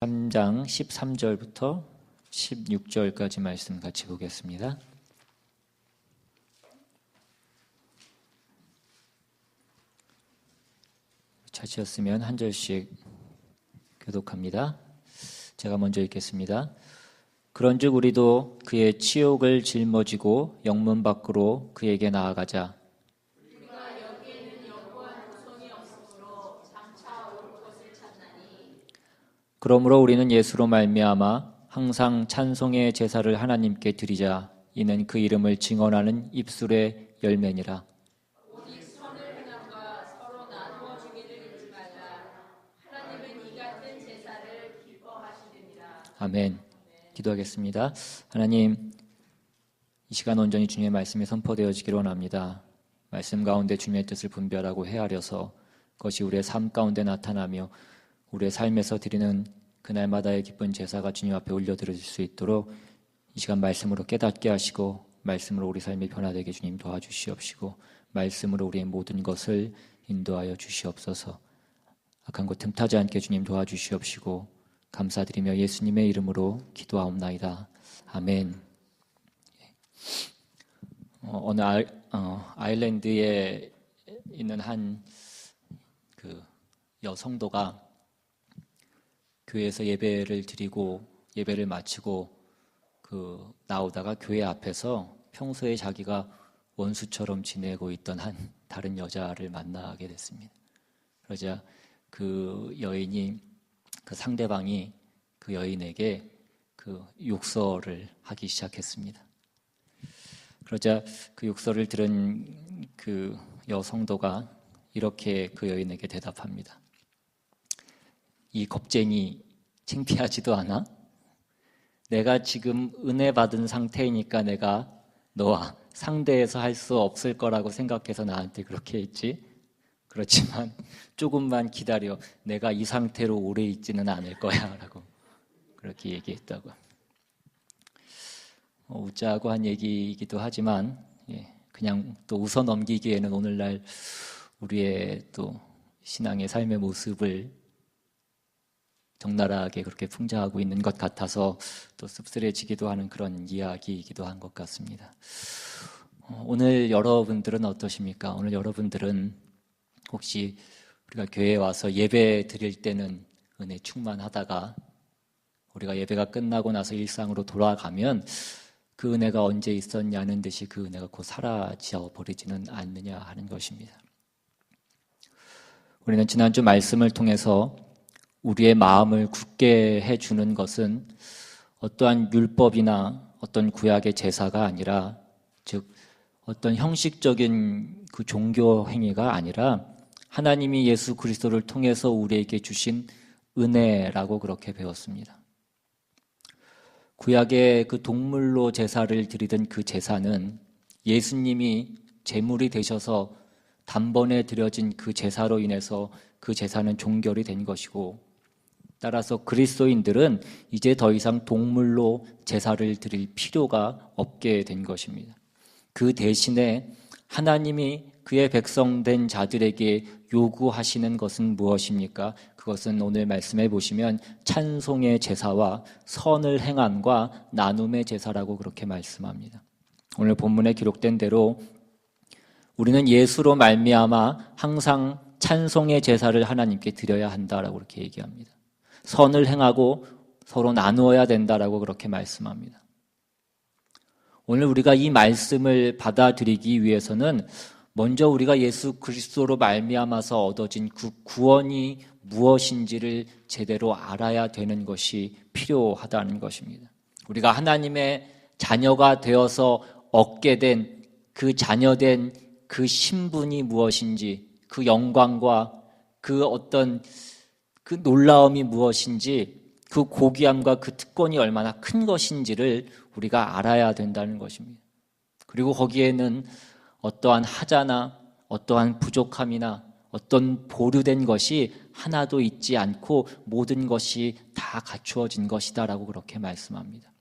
3장 13절부터 16절까지 말씀 같이 보겠습니다. 찾으셨으면 한 절씩 교독합니다. 제가 먼저 읽겠습니다. 그런즉 우리도 그의 치욕을 짊어지고 영문 밖으로 그에게 나아가자. 우리가 여기에는 여호와의 후손이 없으므로 장차 올 것을 찾나니. 그러므로 우리는 예수로 말미암아 항상 찬송의 제사를 하나님께 드리자. 이는 그 이름을 증언하는 입술의 열매니라. 오직 선을 행함과 서로 나누어 주기를 잊지 말라. 하나님은 이 같은 제사를 기뻐하시느니라. 아멘. 기도하겠습니다. 하나님, 이 시간 온전히 주님의 말씀이 선포되어지기를 원합니다. 말씀 가운데 주님의 뜻을 분별하고 헤아려서 그것이 우리의 삶 가운데 나타나며 우리의 삶에서 드리는 그날마다의 기쁜 제사가 주님 앞에 올려드려질 수 있도록 이 시간 말씀으로 깨닫게 하시고 말씀으로 우리 삶이 변화되게 주님 도와주시옵시고 말씀으로 우리의 모든 것을 인도하여 주시옵소서. 악한 곳 틈타지 않게 주님 도와주시옵시고 감사드리며 예수님의 이름으로 기도하옵나이다. 아멘. 어느 아일랜드에 있는 한 그 여성도가 교회에서 예배를 드리고 예배를 마치고 나오다가 교회 앞에서 평소에 자기가 원수처럼 지내고 있던 한 다른 여자를 만나게 됐습니다. 그러자 그 여인이 그 상대방이 그 여인에게 그 욕설을 하기 시작했습니다. 그러자 그 욕설을 들은 그 여성도가 이렇게 그 여인에게 대답합니다. 이 겁쟁이 창피하지도 않아? 내가 지금 은혜 받은 상태이니까 내가 너와 상대해서 할 수 없을 거라고 생각해서 나한테 그렇게 했지. 그렇지만 조금만 기다려. 내가 이 상태로 오래 있지는 않을 거야 라고 그렇게 얘기했다고 합니다. 웃자고 한 얘기이기도 하지만 그냥 또 웃어 넘기기에는 오늘날 우리의 또 신앙의 삶의 모습을 적나라하게 그렇게 풍자하고 있는 것 같아서 또 씁쓸해지기도 하는 그런 이야기이기도 한 것 같습니다. 오늘 여러분들은 어떠십니까? 오늘 여러분들은 혹시 우리가 교회에 와서 예배 드릴 때는 은혜 충만하다가 우리가 예배가 끝나고 나서 일상으로 돌아가면 그 은혜가 언제 있었냐는 듯이 그 은혜가 곧 사라져 버리지는 않느냐 하는 것입니다. 우리는 지난주 말씀을 통해서 우리의 마음을 굳게 해주는 것은 어떠한 율법이나 어떤 구약의 제사가 아니라 즉 어떤 형식적인 그 종교 행위가 아니라 하나님이 예수 그리스도를 통해서 우리에게 주신 은혜라고 그렇게 배웠습니다. 구약의 그 동물로 제사를 드리던 그 제사는 예수님이 제물이 되셔서 단번에 드려진 그 제사로 인해서 그 제사는 종결이 된 것이고 따라서 그리스도인들은 이제 더 이상 동물로 제사를 드릴 필요가 없게 된 것입니다. 그 대신에 하나님이 그의 백성된 자들에게 요구하시는 것은 무엇입니까? 그것은 오늘 말씀해 보시면 찬송의 제사와 선을 행함과 나눔의 제사라고 그렇게 말씀합니다. 오늘 본문에 기록된 대로 우리는 예수로 말미암아 항상 찬송의 제사를 하나님께 드려야 한다라고 그렇게 얘기합니다. 선을 행하고 서로 나누어야 된다라고 그렇게 말씀합니다. 오늘 우리가 이 말씀을 받아들이기 위해서는 먼저 우리가 예수 그리스도로 말미암아서 얻어진 그 구원이 무엇인지를 제대로 알아야 되는 것이 필요하다는 것입니다. 우리가 하나님의 자녀가 되어서 얻게 된 그 자녀된 그 신분이 무엇인지, 그 영광과 그 어떤 그 놀라움이 무엇인지, 그 고귀함과 그 특권이 얼마나 큰 것인지를 우리가 알아야 된다는 것입니다. 그리고 거기에는 어떠한 하자나 어떠한 부족함이나 어떤 보류된 것이 하나도 있지 않고 모든 것이 다 갖추어진 것이다라고 그렇게 말씀합니다.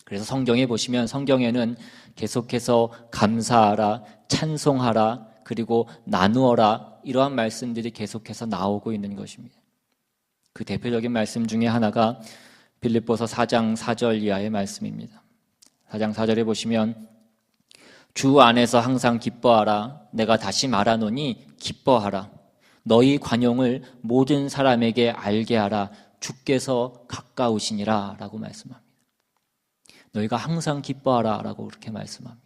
그래서 성경에 보시면 성경에는 계속해서 감사하라, 찬송하라, 그리고 나누어라 이러한 말씀들이 계속해서 나오고 있는 것입니다. 그 대표적인 말씀 중에 하나가 빌립보서 4장 4절 이하의 말씀입니다. 4장 4절에 보시면 주 안에서 항상 기뻐하라. 내가 다시 말하노니 기뻐하라. 너희 관용을 모든 사람에게 알게 하라. 주께서 가까우시니라 라고 말씀합니다. 너희가 항상 기뻐하라 라고 그렇게 말씀합니다.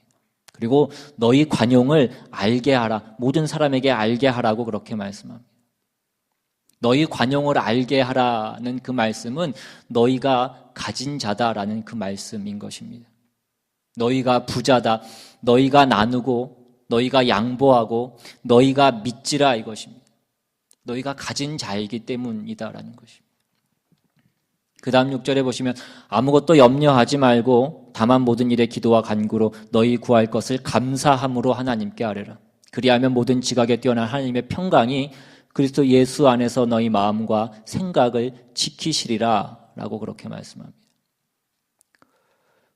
그리고 너희 관용을 알게 하라. 모든 사람에게 알게 하라고 그렇게 말씀합니다. 너희 관용을 알게 하라는 그 말씀은 너희가 가진 자다라는 그 말씀인 것입니다. 너희가 부자다. 너희가 나누고 너희가 양보하고 너희가 믿지라 이것입니다. 너희가 가진 자이기 때문이다라는 것입니다. 그 다음 6절에 보시면 아무것도 염려하지 말고 다만 모든 일에 기도와 간구로 너희 구할 것을 감사함으로 하나님께 아뢰라. 그리하면 모든 지각에 뛰어난 하나님의 평강이 그리스도 예수 안에서 너희 마음과 생각을 지키시리라 라고 그렇게 말씀합니다.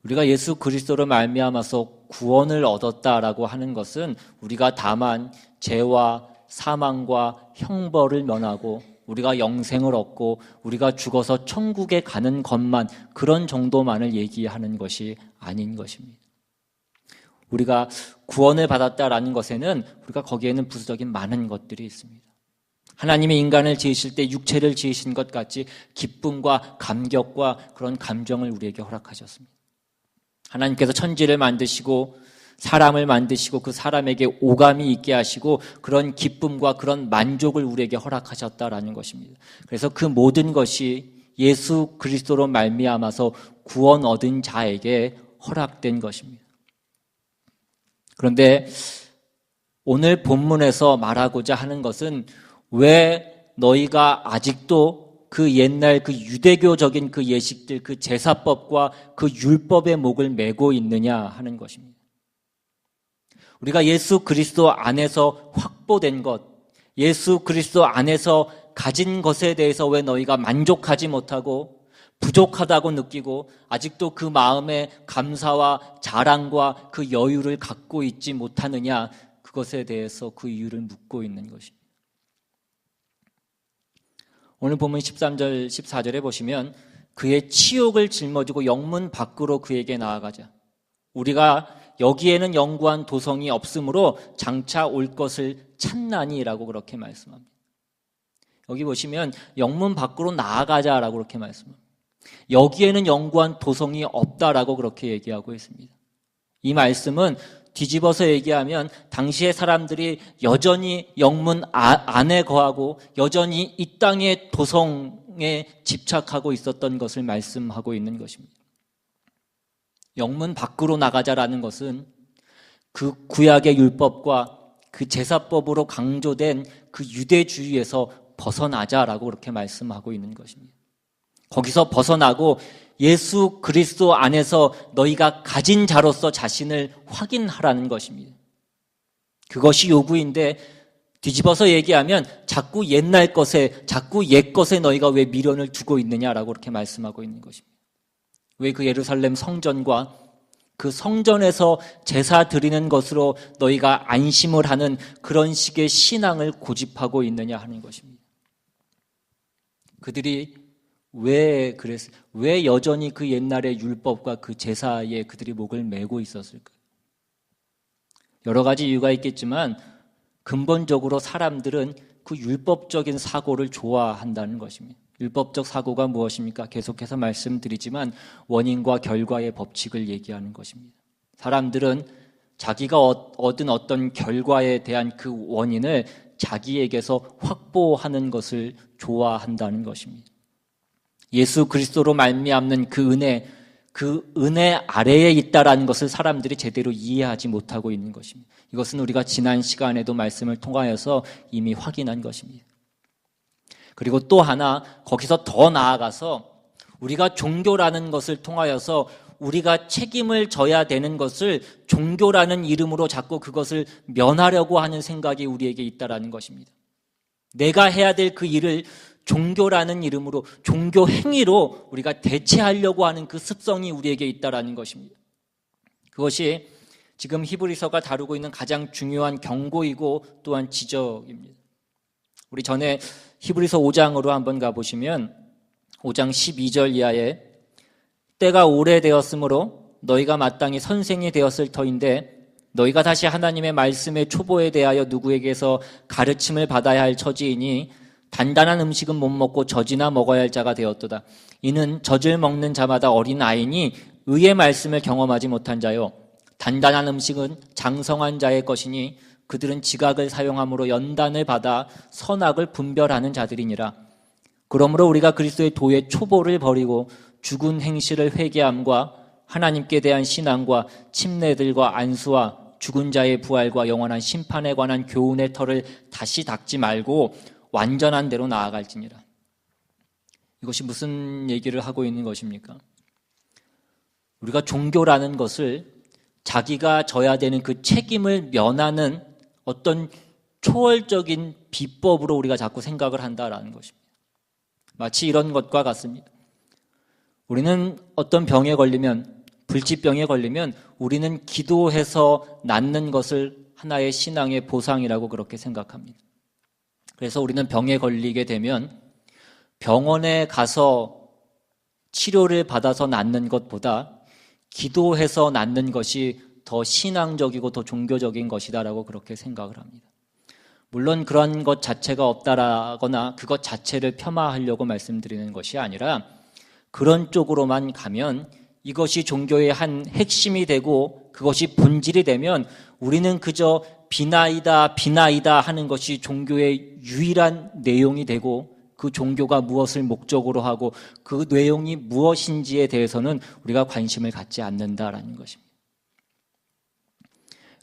우리가 예수 그리스도로 말미암아서 구원을 얻었다라고 하는 것은 우리가 다만 죄와 사망과 형벌을 면하고 우리가 영생을 얻고 우리가 죽어서 천국에 가는 것만, 그런 정도만을 얘기하는 것이 아닌 것입니다. 우리가 구원을 받았다라는 것에는 우리가 거기에는 부수적인 많은 것들이 있습니다. 하나님이 인간을 지으실 때 육체를 지으신 것 같이 기쁨과 감격과 그런 감정을 우리에게 허락하셨습니다. 하나님께서 천지를 만드시고 사람을 만드시고 그 사람에게 오감이 있게 하시고 그런 기쁨과 그런 만족을 우리에게 허락하셨다라는 것입니다. 그래서 그 모든 것이 예수 그리스도로 말미암아서 구원 얻은 자에게 허락된 것입니다. 그런데 오늘 본문에서 말하고자 하는 것은 왜 너희가 아직도 그 옛날 그 유대교적인 그 예식들, 그 제사법과 그 율법의 목을 메고 있느냐 하는 것입니다. 우리가 예수 그리스도 안에서 확보된 것, 예수 그리스도 안에서 가진 것에 대해서 왜 너희가 만족하지 못하고 부족하다고 느끼고 아직도 그 마음에 감사와 자랑과 그 여유를 갖고 있지 못하느냐, 그것에 대해서 그 이유를 묻고 있는 것입니다. 오늘 본문 13절, 14절에 보시면 그의 치욕을 짊어지고 영문 밖으로 그에게 나아가자. 우리가 여기에는 영구한 도성이 없으므로 장차 올 것을 찾나니라고 그렇게 말씀합니다. 여기 보시면 영문 밖으로 나아가자라고 그렇게 말씀합니다. 여기에는 영구한 도성이 없다라고 그렇게 얘기하고 있습니다. 이 말씀은 뒤집어서 얘기하면 당시의 사람들이 여전히 영문 안에 거하고 여전히 이 땅의 도성에 집착하고 있었던 것을 말씀하고 있는 것입니다. 영문 밖으로 나가자라는 것은 그 구약의 율법과 그 제사법으로 강조된 그 유대주의에서 벗어나자라고 그렇게 말씀하고 있는 것입니다. 거기서 벗어나고 예수 그리스도 안에서 너희가 가진 자로서 자신을 확인하라는 것입니다. 그것이 요구인데 뒤집어서 얘기하면 자꾸 옛날 것에, 자꾸 옛 것에 너희가 왜 미련을 두고 있느냐라고 그렇게 말씀하고 있는 것입니다. 왜 그 예루살렘 성전과 그 성전에서 제사 드리는 것으로 너희가 안심을 하는 그런 식의 신앙을 고집하고 있느냐 하는 것입니다. 그들이 왜 여전히 그 옛날의 율법과 그 제사에 그들이 목을 메고 있었을까요? 여러 가지 이유가 있겠지만 근본적으로 사람들은 그 율법적인 사고를 좋아한다는 것입니다. 율법적 사고가 무엇입니까? 계속해서 말씀드리지만 원인과 결과의 법칙을 얘기하는 것입니다. 사람들은 자기가 얻은 어떤 결과에 대한 그 원인을 자기에게서 확보하는 것을 좋아한다는 것입니다. 예수 그리스도로 말미암는 그 은혜 아래에 있다라는 것을 사람들이 제대로 이해하지 못하고 있는 것입니다. 이것은 우리가 지난 시간에도 말씀을 통하여서 이미 확인한 것입니다. 그리고 또 하나, 거기서 더 나아가서 우리가 종교라는 것을 통하여서 우리가 책임을 져야 되는 것을 종교라는 이름으로 자꾸 그것을 면하려고 하는 생각이 우리에게 있다라는 것입니다. 내가 해야 될 그 일을 종교라는 이름으로, 종교 행위로 우리가 대체하려고 하는 그 습성이 우리에게 있다라는 것입니다. 그것이 지금 히브리서가 다루고 있는 가장 중요한 경고이고 또한 지적입니다. 우리 전에 히브리서 5장으로 한번 가보시면 5장 12절 이하에 때가 오래되었으므로 너희가 마땅히 선생이 되었을 터인데 너희가 다시 하나님의 말씀의 초보에 대하여 누구에게서 가르침을 받아야 할 처지이니 단단한 음식은 못 먹고 젖이나 먹어야 할 자가 되었도다. 이는 젖을 먹는 자마다 어린 아이니 의의 말씀을 경험하지 못한 자요. 단단한 음식은 장성한 자의 것이니 그들은 지각을 사용함으로 연단을 받아 선악을 분별하는 자들이니라. 그러므로 우리가 그리스도의 도의 초보를 버리고 죽은 행실을 회개함과 하나님께 대한 신앙과 침례들과 안수와 죽은 자의 부활과 영원한 심판에 관한 교훈의 털을 다시 닦지 말고 완전한 대로 나아갈지니라. 이것이 무슨 얘기를 하고 있는 것입니까? 우리가 종교라는 것을 자기가 져야 되는 그 책임을 면하는 어떤 초월적인 비법으로 우리가 자꾸 생각을 한다라는 것입니다. 마치 이런 것과 같습니다. 우리는 어떤 병에 걸리면, 불치병에 걸리면 우리는 기도해서 낫는 것을 하나의 신앙의 보상이라고 그렇게 생각합니다. 그래서 우리는 병에 걸리게 되면 병원에 가서 치료를 받아서 낫는 것보다 기도해서 낫는 것이 더 신앙적이고 더 종교적인 것이다라고 그렇게 생각을 합니다. 물론 그런 것 자체가 없다라거나 그것 자체를 폄하하려고 말씀드리는 것이 아니라 그런 쪽으로만 가면 이것이 종교의 한 핵심이 되고 그것이 본질이 되면 우리는 그저 비나이다 하는 것이 종교의 유일한 내용이 되고 그 종교가 무엇을 목적으로 하고 그 내용이 무엇인지에 대해서는 우리가 관심을 갖지 않는다라는 것입니다.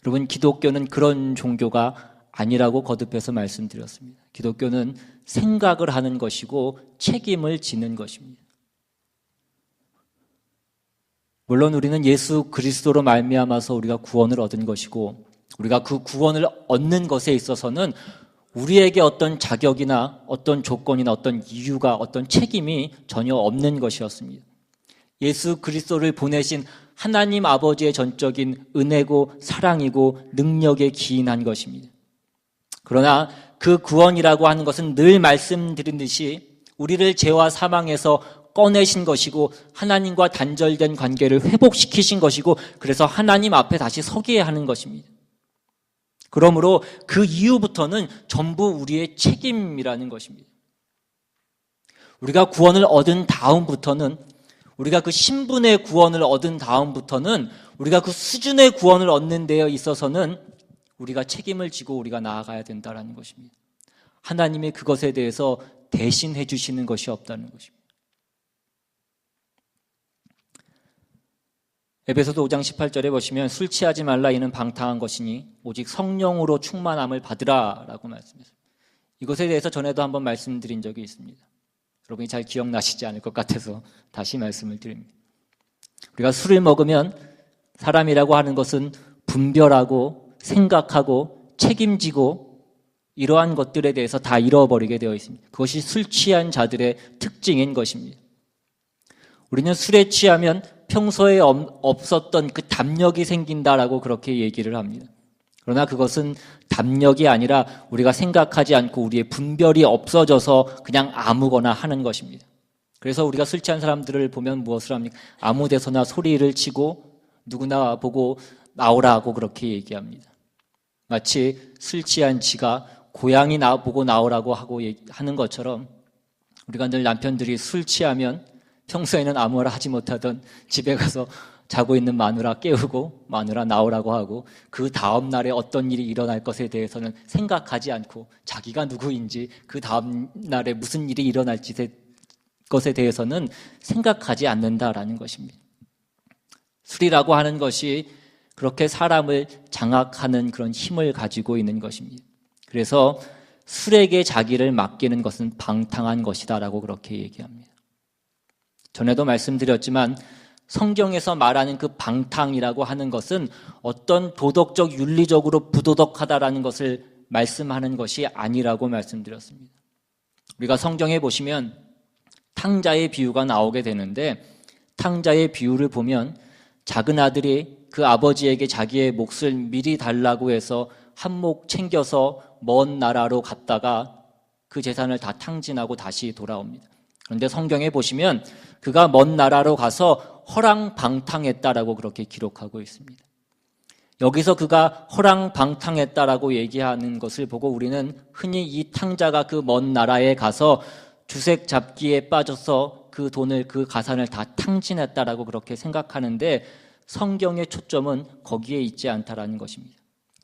여러분, 기독교는 그런 종교가 아니라고 거듭해서 말씀드렸습니다. 기독교는 생각을 하는 것이고 책임을 지는 것입니다. 물론 우리는 예수 그리스도로 말미암아서 우리가 구원을 얻은 것이고 우리가 그 구원을 얻는 것에 있어서는 우리에게 어떤 자격이나 어떤 조건이나 어떤 이유가 어떤 책임이 전혀 없는 것이었습니다. 예수 그리스도를 보내신 하나님 아버지의 전적인 은혜고 사랑이고 능력에 기인한 것입니다. 그러나 그 구원이라고 하는 것은 늘 말씀드린 듯이 우리를 죄와 사망에서 꺼내신 것이고 하나님과 단절된 관계를 회복시키신 것이고 그래서 하나님 앞에 다시 서게 하는 것입니다. 그러므로 그 이후부터는 전부 우리의 책임이라는 것입니다. 우리가 구원을 얻은 다음부터는 우리가 그 신분의 구원을 얻은 다음부터는 우리가 그 수준의 구원을 얻는 데에 있어서는 우리가 책임을 지고 우리가 나아가야 된다는 것입니다. 하나님이 그것에 대해서 대신해 주시는 것이 없다는 것입니다. 에베소서 5장 18절에 보시면 술 취하지 말라 이는 방탕한 것이니 오직 성령으로 충만함을 받으라 라고 말씀했습니다. 이것에 대해서 전에도 한번 말씀드린 적이 있습니다. 여러분이 잘 기억나시지 않을 것 같아서 다시 말씀을 드립니다. 우리가 술을 먹으면 사람이라고 하는 것은 분별하고 생각하고 책임지고 이러한 것들에 대해서 다 잃어버리게 되어 있습니다. 그것이 술 취한 자들의 특징인 것입니다. 우리는 술에 취하면 평소에 없었던 그 담력이 생긴다라고 그렇게 얘기를 합니다. 그러나 그것은 담력이 아니라 우리가 생각하지 않고 우리의 분별이 없어져서 그냥 아무거나 하는 것입니다. 그래서 우리가 술 취한 사람들을 보면 무엇을 합니까? 아무 데서나 소리를 치고 누구나 보고 나오라고 그렇게 얘기합니다. 마치 술 취한 지가 고양이 보고 나오라고 하고 하는 것처럼 우리가 늘 남편들이 술 취하면 평소에는 아무나 하지 못하던 집에 가서 자고 있는 마누라 깨우고 마누라 나오라고 하고 그 다음 날에 어떤 일이 일어날 것에 대해서는 생각하지 않고 자기가 누구인지 그 다음 날에 무슨 일이 일어날 것에 대해서는 생각하지 않는다라는 것입니다. 술이라고 하는 것이 그렇게 사람을 장악하는 그런 힘을 가지고 있는 것입니다. 그래서 술에게 자기를 맡기는 것은 방탕한 것이다라고 그렇게 얘기합니다. 전에도 말씀드렸지만 성경에서 말하는 그 방탕이라고 하는 것은 어떤 도덕적 윤리적으로 부도덕하다라는 것을 말씀하는 것이 아니라고 말씀드렸습니다. 우리가 성경에 보시면 탕자의 비유가 나오게 되는데 탕자의 비유를 보면 작은 아들이 그 아버지에게 자기의 몫을 미리 달라고 해서 한 몫 챙겨서 먼 나라로 갔다가 그 재산을 다 탕진하고 다시 돌아옵니다. 그런데 성경에 보시면 그가 먼 나라로 가서 허랑방탕했다라고 그렇게 기록하고 있습니다. 여기서 그가 허랑방탕했다라고 얘기하는 것을 보고 우리는 흔히 이 탕자가 그 먼 나라에 가서 주색 잡기에 빠져서 그 돈을, 그 가산을 다 탕진했다라고 그렇게 생각하는데 성경의 초점은 거기에 있지 않다라는 것입니다.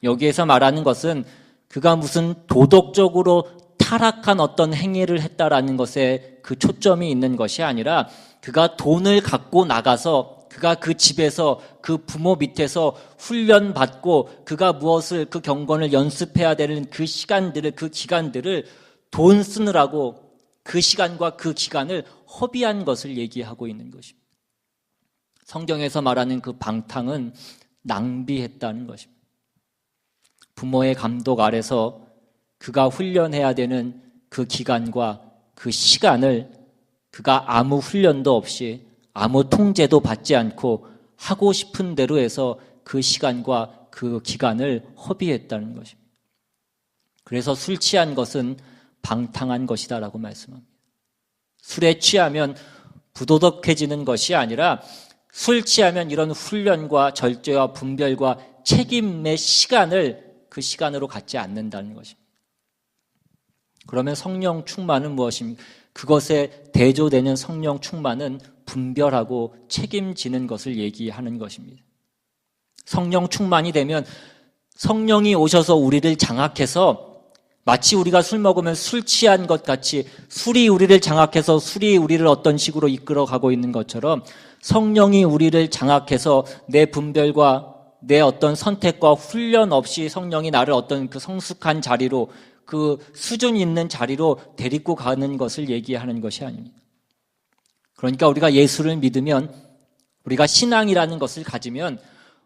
여기에서 말하는 것은 그가 무슨 도덕적으로 타락한 어떤 행위를 했다라는 것에 그 초점이 있는 것이 아니라 그가 돈을 갖고 나가서 그가 그 집에서 그 부모 밑에서 훈련받고 그가 무엇을 그 경건을 연습해야 되는 그 시간들을, 그 기간들을 돈 쓰느라고 그 시간과 그 기간을 허비한 것을 얘기하고 있는 것입니다. 성경에서 말하는 그 방탕은 낭비했다는 것입니다. 부모의 감독 아래서 그가 훈련해야 되는 그 기간과 그 시간을 그가 아무 훈련도 없이 아무 통제도 받지 않고 하고 싶은 대로 해서 그 시간과 그 기간을 허비했다는 것입니다. 그래서 술 취한 것은 방탕한 것이다라고 말씀합니다. 술에 취하면 부도덕해지는 것이 아니라 술 취하면 이런 훈련과 절제와 분별과 책임의 시간을 그 시간으로 갖지 않는다는 것입니다. 그러면 성령 충만은 무엇입니까? 그것에 대조되는 성령 충만은 분별하고 책임지는 것을 얘기하는 것입니다. 성령 충만이 되면 성령이 오셔서 우리를 장악해서 마치 우리가 술 먹으면 술 취한 것 같이 술이 우리를 장악해서 술이 우리를 어떤 식으로 이끌어가고 있는 것처럼 성령이 우리를 장악해서 내 분별과 내 어떤 선택과 훈련 없이 성령이 나를 어떤 그 성숙한 자리로 그 수준 있는 자리로 데리고 가는 것을 얘기하는 것이 아닙니다. 그러니까 우리가 예수를 믿으면 우리가 신앙이라는 것을 가지면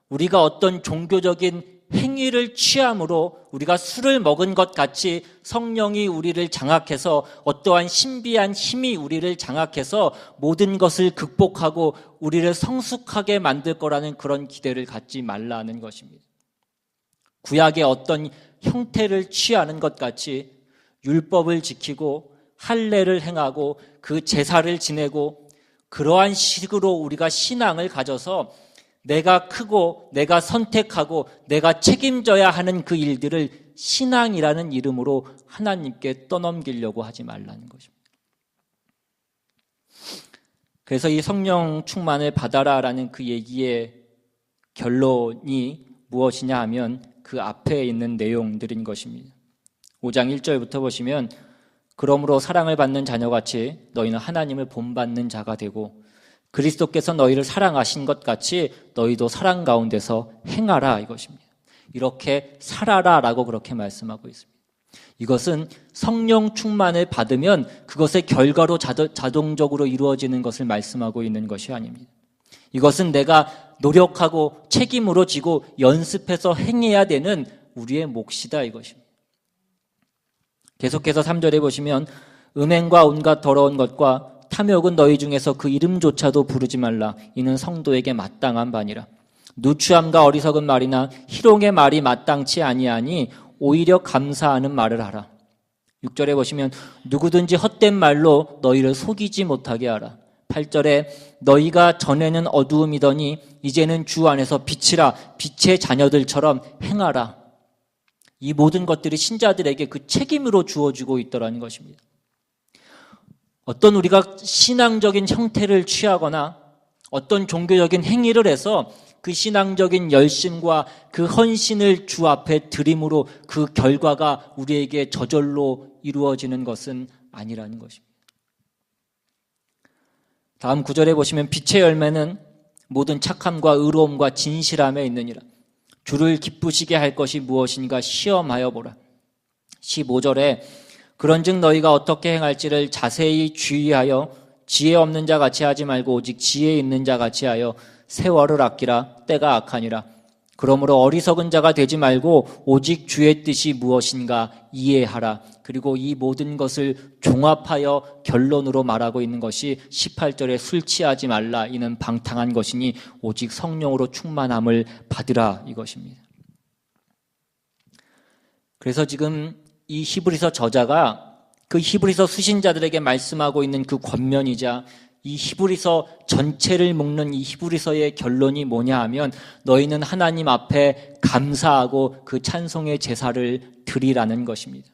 우리가 어떤 종교적인 행위를 취함으로 우리가 술을 먹은 것 같이 성령이 우리를 장악해서 어떠한 신비한 힘이 우리를 장악해서 모든 것을 극복하고 우리를 성숙하게 만들 거라는 그런 기대를 갖지 말라는 것입니다. 구약의 어떤 형태를 취하는 것 같이 율법을 지키고 할례를 행하고 그 제사를 지내고 그러한 식으로 우리가 신앙을 가져서 내가 크고 내가 선택하고 내가 책임져야 하는 그 일들을 신앙이라는 이름으로 하나님께 떠넘기려고 하지 말라는 것입니다. 그래서 이 성령 충만을 받아라라는 그 얘기의 결론이 무엇이냐 하면 그 앞에 있는 내용들인 것입니다. 5장 1절부터 보시면 그러므로 사랑을 받는 자녀같이 너희는 하나님을 본받는 자가 되고 그리스도께서 너희를 사랑하신 것 같이 너희도 사랑 가운데서 행하라 이것입니다. 이렇게 살아라라고 그렇게 말씀하고 있습니다. 이것은 성령 충만을 받으면 그것의 결과로 자동적으로 이루어지는 것을 말씀하고 있는 것이 아닙니다. 이것은 내가 노력하고 책임으로 지고 연습해서 행해야 되는 우리의 몫이다 이것입니다. 계속해서 3절에 보시면 음행과 온갖 더러운 것과 탐욕은 너희 중에서 그 이름조차도 부르지 말라. 이는 성도에게 마땅한 바니라. 누추함과 어리석은 말이나 희롱의 말이 마땅치 아니하니 오히려 감사하는 말을 하라. 6절에 보시면 누구든지 헛된 말로 너희를 속이지 못하게 하라. 8절에 너희가 전에는 어두움이더니 이제는 주 안에서 빛이라. 빛의 자녀들처럼 행하라. 이 모든 것들이 신자들에게 그 책임으로 주어지고 있더라는 것입니다. 어떤 우리가 신앙적인 형태를 취하거나 어떤 종교적인 행위를 해서 그 신앙적인 열심과 그 헌신을 주 앞에 드림으로 그 결과가 우리에게 저절로 이루어지는 것은 아니라는 것입니다. 다음 9절에 보시면 빛의 열매는 모든 착함과 의로움과 진실함에 있느니라. 주를 기쁘시게 할 것이 무엇인가 시험하여 보라. 15절에 그런즉 너희가 어떻게 행할지를 자세히 주의하여 지혜 없는 자 같이 하지 말고 오직 지혜 있는 자 같이 하여 세월을 아끼라. 때가 악하니라. 그러므로 어리석은 자가 되지 말고 오직 주의 뜻이 무엇인가 이해하라. 그리고 이 모든 것을 종합하여 결론으로 말하고 있는 것이 18절에 술 취하지 말라. 이는 방탕한 것이니 오직 성령으로 충만함을 받으라 이것입니다. 그래서 지금 이 히브리서 저자가 그 히브리서 수신자들에게 말씀하고 있는 그 권면이자 이 히브리서 전체를 묶는 이 히브리서의 결론이 뭐냐 하면 너희는 하나님 앞에 감사하고 그 찬송의 제사를 드리라는 것입니다.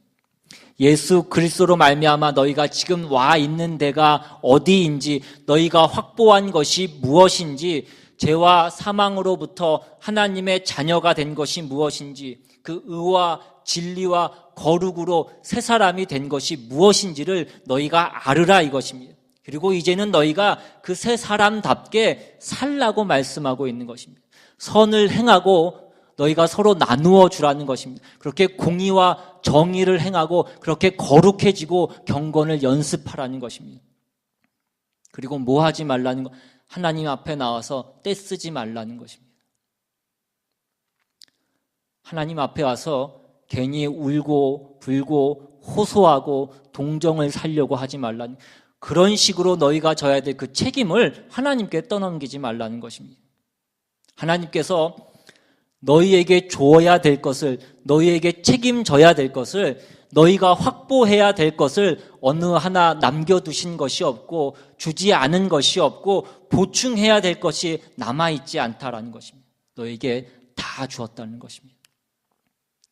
예수 그리스도로 말미암아 너희가 지금 와 있는 데가 어디인지, 너희가 확보한 것이 무엇인지, 죄와 사망으로부터 하나님의 자녀가 된 것이 무엇인지, 그 의와 진리와 거룩으로 새 사람이 된 것이 무엇인지를 너희가 알으라 이것입니다. 그리고 이제는 너희가 그 새 사람답게 살라고 말씀하고 있는 것입니다. 선을 행하고 너희가 서로 나누어 주라는 것입니다. 그렇게 공의와 정의를 행하고 그렇게 거룩해지고 경건을 연습하라는 것입니다. 그리고 뭐 하지 말라는 것, 하나님 앞에 나와서 떼쓰지 말라는 것입니다. 하나님 앞에 와서 괜히 울고 불고 호소하고 동정을 살려고 하지 말라는, 그런 식으로 너희가 져야 될 그 책임을 하나님께 떠넘기지 말라는 것입니다. 하나님께서 너희에게 줘야 될 것을, 너희에게 책임져야 될 것을, 너희가 확보해야 될 것을 어느 하나 남겨두신 것이 없고 주지 않은 것이 없고 보충해야 될 것이 남아있지 않다라는 것입니다. 너희에게 다 주었다는 것입니다.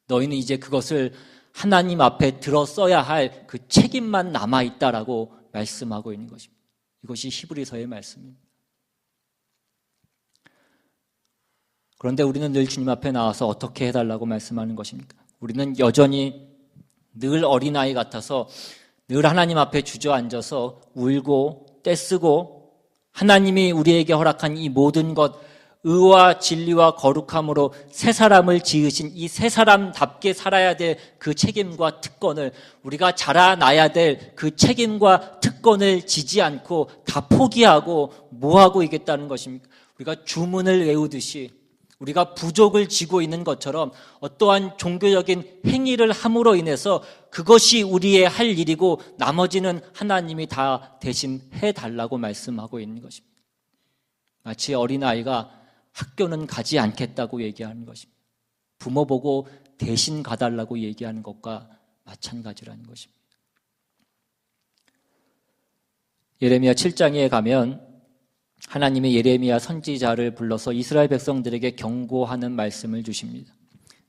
너희는 이제 그것을 하나님 앞에 들어 써야 할 그 책임만 남아있다라고 말씀하고 있는 것입니다. 이것이 히브리서의 말씀입니다. 그런데 우리는 늘 주님 앞에 나와서 어떻게 해달라고 말씀하는 것입니까? 우리는 여전히 늘 어린아이 같아서 늘 하나님 앞에 주저앉아서 울고 떼쓰고, 하나님이 우리에게 허락한 이 모든 것, 의와 진리와 거룩함으로 새 사람을 지으신 이 새 사람답게 살아야 될 그 책임과 특권을, 우리가 자라나야 될 그 책임과 특권을 지지 않고 다 포기하고 뭐 하고 있겠다는 것입니까? 우리가 주문을 외우듯이 우리가 부족을 지고 있는 것처럼 어떠한 종교적인 행위를 함으로 인해서 그것이 우리의 할 일이고 나머지는 하나님이 다 대신 해달라고 말씀하고 있는 것입니다. 마치 어린아이가 학교는 가지 않겠다고 얘기하는 것입니다. 부모 보고 대신 가달라고 얘기하는 것과 마찬가지라는 것입니다. 예레미야 7장에 가면 하나님이 예레미야 선지자를 불러서 이스라엘 백성들에게 경고하는 말씀을 주십니다.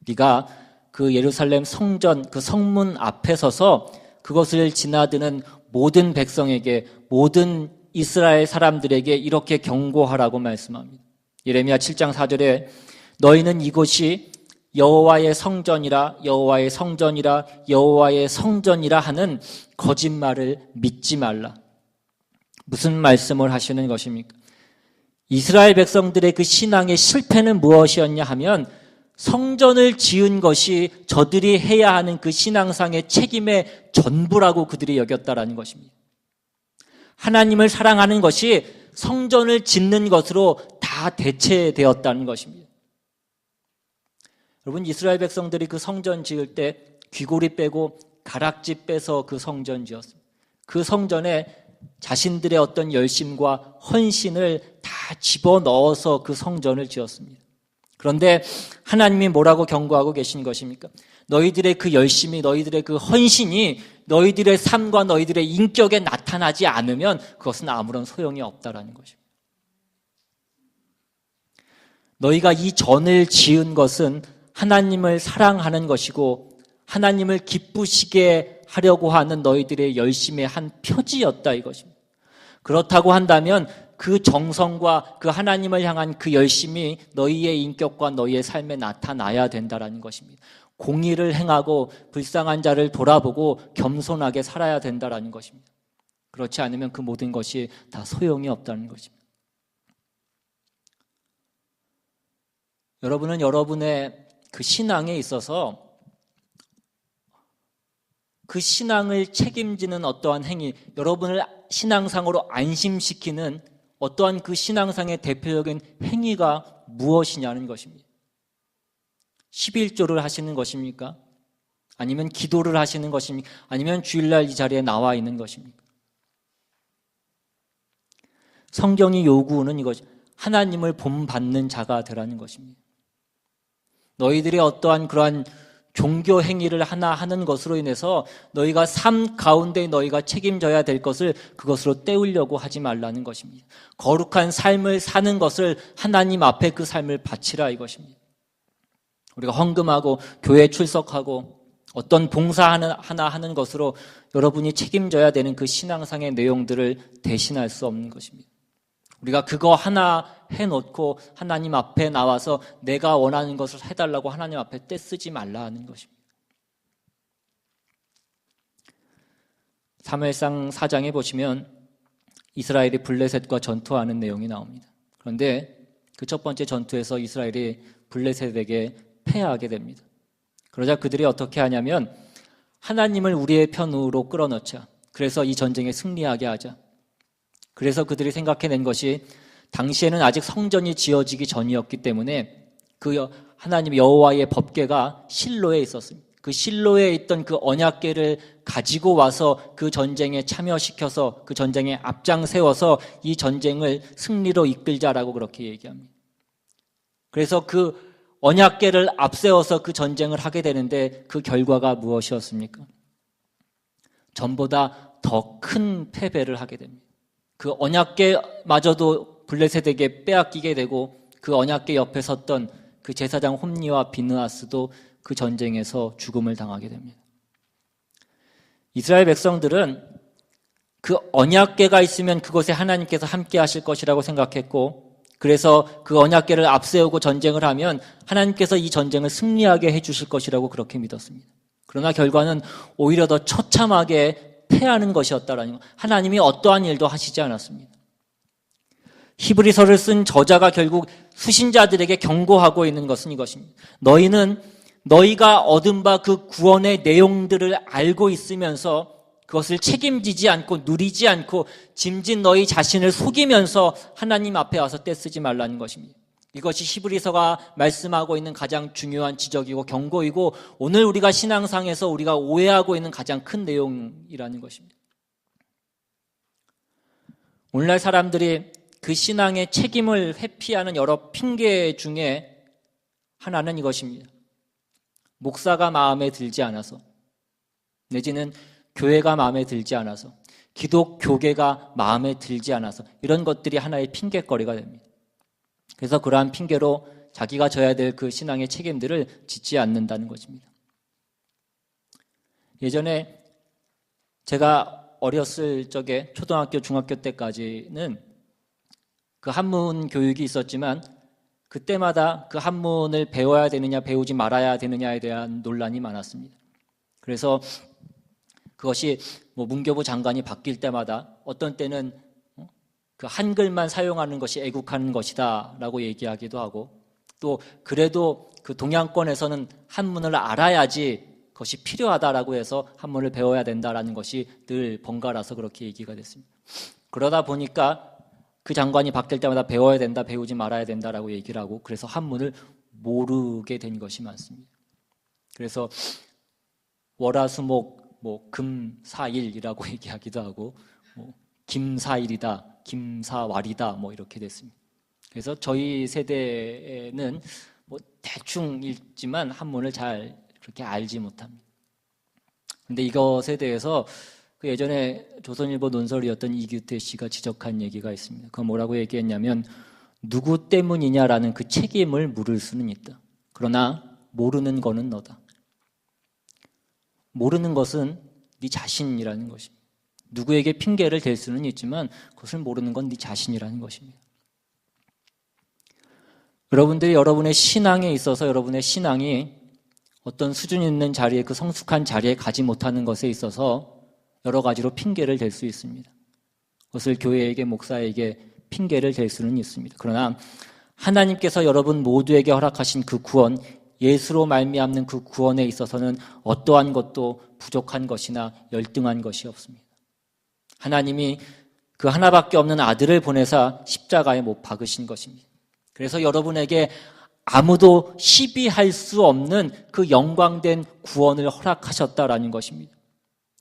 네가 그 예루살렘 성전, 그 성문 앞에 서서 그것을 지나드는 모든 백성에게, 모든 이스라엘 사람들에게 이렇게 경고하라고 말씀합니다. 예레미야 7장 4절에 너희는 이곳이 여호와의 성전이라, 여호와의 성전이라, 여호와의 성전이라 하는 거짓말을 믿지 말라. 무슨 말씀을 하시는 것입니까? 이스라엘 백성들의 그 신앙의 실패는 무엇이었냐 하면 성전을 지은 것이 저들이 해야 하는 그 신앙상의 책임의 전부라고 그들이 여겼다라는 것입니다. 하나님을 사랑하는 것이 성전을 짓는 것으로 다 대체되었다는 것입니다. 여러분, 이스라엘 백성들이 그 성전 지을 때 귀고리 빼고 가락지 빼서 그 성전 지었습니다. 그 성전에 자신들의 어떤 열심과 헌신을 다 집어넣어서 그 성전을 지었습니다. 그런데 하나님이 뭐라고 경고하고 계신 것입니까? 너희들의 그 열심이, 너희들의 그 헌신이 너희들의 삶과 너희들의 인격에 나타나지 않으면 그것은 아무런 소용이 없다라는 것입니다. 너희가 이 전을 지은 것은 하나님을 사랑하는 것이고 하나님을 기쁘시게 하려고 하는 너희들의 열심의 한 표지였다 이것입니다. 그렇다고 한다면 그 정성과 그 하나님을 향한 그 열심이 너희의 인격과 너희의 삶에 나타나야 된다라는 것입니다. 공의를 행하고 불쌍한 자를 돌아보고 겸손하게 살아야 된다라는 것입니다. 그렇지 않으면 그 모든 것이 다 소용이 없다는 것입니다. 여러분은 여러분의 그 신앙에 있어서 그 신앙을 책임지는 어떠한 행위, 여러분을 신앙상으로 안심시키는 어떠한 그 신앙상의 대표적인 행위가 무엇이냐는 것입니다. 11조를 하시는 것입니까? 아니면 기도를 하시는 것입니까? 아니면 주일날 이 자리에 나와 있는 것입니까? 성경이 요구하는 이것, 하나님을 본받는 자가 되라는 것입니다. 너희들의 어떠한 그러한 종교 행위를 하나 하는 것으로 인해서 너희가 삶 가운데 너희가 책임져야 될 것을 그것으로 때우려고 하지 말라는 것입니다. 거룩한 삶을 사는 것을 하나님 앞에 그 삶을 바치라 이것입니다. 우리가 헌금하고 교회에 출석하고 어떤 봉사 하나 하는 것으로 여러분이 책임져야 되는 그 신앙상의 내용들을 대신할 수 없는 것입니다. 우리가 그거 하나 해놓고 하나님 앞에 나와서 내가 원하는 것을 해달라고 하나님 앞에 떼쓰지 말라 하는 것입니다. 사무엘상 4장에 보시면 이스라엘이 블레셋과 전투하는 내용이 나옵니다. 그런데 그 첫 번째 전투에서 이스라엘이 블레셋에게 패하게 됩니다. 그러자 그들이 어떻게 하냐면 하나님을 우리의 편으로 끌어넣자. 그래서 이 전쟁에 승리하게 하자. 그래서 그들이 생각해낸 것이 당시에는 아직 성전이 지어지기 전이었기 때문에 그 하나님 여호와의 법궤가 실로에 있었습니다. 그 실로에 있던 그 언약궤를 가지고 와서 그 전쟁에 참여시켜서 그 전쟁에 앞장 세워서 이 전쟁을 승리로 이끌자라고 그렇게 얘기합니다. 그래서 그 언약궤를 앞세워서 그 전쟁을 하게 되는데 그 결과가 무엇이었습니까? 전보다 더 큰 패배를 하게 됩니다. 그 언약궤마저도 블레셋에게 빼앗기게 되고 그 언약궤 옆에 섰던 그 제사장 홈니와 비느하스도 그 전쟁에서 죽음을 당하게 됩니다. 이스라엘 백성들은 그 언약궤가 있으면 그곳에 하나님께서 함께 하실 것이라고 생각했고 그래서 그 언약궤를 앞세우고 전쟁을 하면 하나님께서 이 전쟁을 승리하게 해주실 것이라고 그렇게 믿었습니다. 그러나 결과는 오히려 더 처참하게 패하는 것이었다라는 것. 하나님이 어떠한 일도 하시지 않았습니다. 히브리서를 쓴 저자가 결국 수신자들에게 경고하고 있는 것은 이것입니다. 너희는 너희가 얻은 바 그 구원의 내용들을 알고 있으면서 그것을 책임지지 않고 누리지 않고 짐진 너희 자신을 속이면서 하나님 앞에 와서 떼쓰지 말라는 것입니다. 이것이 히브리서가 말씀하고 있는 가장 중요한 지적이고 경고이고 오늘 우리가 신앙상에서 우리가 오해하고 있는 가장 큰 내용이라는 것입니다. 오늘날 사람들이 그 신앙의 책임을 회피하는 여러 핑계 중에 하나는 이것입니다. 목사가 마음에 들지 않아서 내지는 교회가 마음에 들지 않아서 기독교계가 마음에 들지 않아서 이런 것들이 하나의 핑계거리가 됩니다. 그래서 그러한 핑계로 자기가 져야 될 그 신앙의 책임들을 짓지 않는다는 것입니다. 예전에 제가 어렸을 적에 초등학교, 중학교 때까지는 그 한문 교육이 있었지만 그때마다 그 한문을 배워야 되느냐 배우지 말아야 되느냐에 대한 논란이 많았습니다. 그래서 그것이 문교부 장관이 바뀔 때마다 어떤 때는 그 한글만 사용하는 것이 애국하는 것이다 라고 얘기하기도 하고 또 그래도 그 동양권에서는 한문을 알아야지 그것이 필요하다라고 해서 한문을 배워야 된다라는 것이 늘 번갈아서 그렇게 얘기가 됐습니다. 그러다 보니까 그 장관이 바뀔 때마다 배워야 된다, 배우지 말아야 된다라고 얘기를 하고 그래서 한문을 모르게 된 것이 많습니다. 그래서 월화수목 금사일이라고 얘기하기도 하고 김사일이다, 김사왈이다 이렇게 됐습니다. 그래서 저희 세대는 대충 읽지만 한문을 잘 그렇게 알지 못합니다. 그런데 이것에 대해서 그 예전에 조선일보 논설이었던 이규태 씨가 지적한 얘기가 있습니다. 그건 뭐라고 얘기했냐면 누구 때문이냐라는 그 책임을 물을 수는 있다. 그러나 모르는 거는 너다. 모르는 것은 네 자신이라는 것입니다. 누구에게 핑계를 댈 수는 있지만 그것을 모르는 건 네 자신이라는 것입니다. 여러분들이 여러분의 신앙에 있어서 여러분의 신앙이 어떤 수준 있는 자리에 그 성숙한 자리에 가지 못하는 것에 있어서 여러 가지로 핑계를 댈 수 있습니다. 그것을 교회에게 목사에게 핑계를 댈 수는 있습니다. 그러나 하나님께서 여러분 모두에게 허락하신 그 구원 예수로 말미암는 그 구원에 있어서는 어떠한 것도 부족한 것이나 열등한 것이 없습니다. 하나님이 그 하나밖에 없는 아들을 보내사 십자가에 못 박으신 것입니다. 그래서 여러분에게 아무도 시비할 수 없는 그 영광된 구원을 허락하셨다라는 것입니다.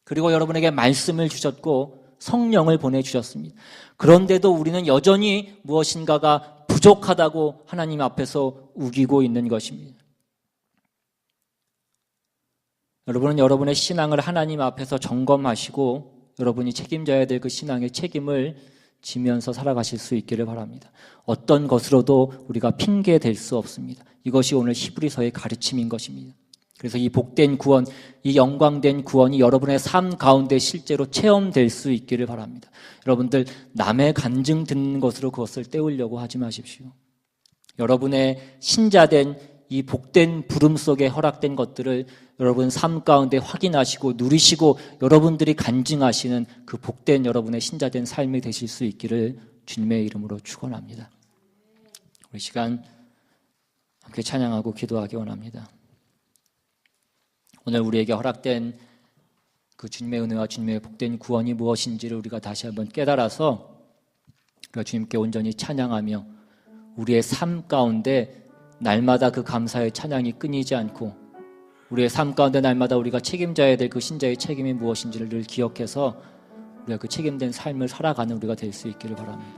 그리고 여러분에게 말씀을 주셨고 성령을 보내주셨습니다. 그런데도 우리는 여전히 무엇인가가 부족하다고 하나님 앞에서 우기고 있는 것입니다. 여러분은 여러분의 신앙을 하나님 앞에서 점검하시고 여러분이 책임져야 될 그 신앙의 책임을 지면서 살아가실 수 있기를 바랍니다. 어떤 것으로도 우리가 핑계 댈 수 없습니다. 이것이 오늘 히브리서의 가르침인 것입니다. 그래서 이 복된 구원, 이 영광된 구원이 여러분의 삶 가운데 실제로 체험될 수 있기를 바랍니다. 여러분들 남의 간증 듣는 것으로 그것을 때우려고 하지 마십시오. 여러분의 신자된 이 복된 부름 속에 허락된 것들을 여러분 삶 가운데 확인하시고 누리시고 여러분들이 간증하시는 그 복된 여러분의 신자된 삶이 되실 수 있기를 주님의 이름으로 축원합니다. 우리 시간 함께 찬양하고 기도하기 원합니다. 오늘 우리에게 허락된 그 주님의 은혜와 주님의 복된 구원이 무엇인지를 우리가 다시 한번 깨달아서 우리가 주님께 온전히 찬양하며 우리의 삶 가운데 날마다 그 감사의 찬양이 끊이지 않고 우리의 삶 가운데 날마다 우리가 책임져야 될 그 신자의 책임이 무엇인지를 늘 기억해서 우리가 그 책임된 삶을 살아가는 우리가 될 수 있기를 바랍니다.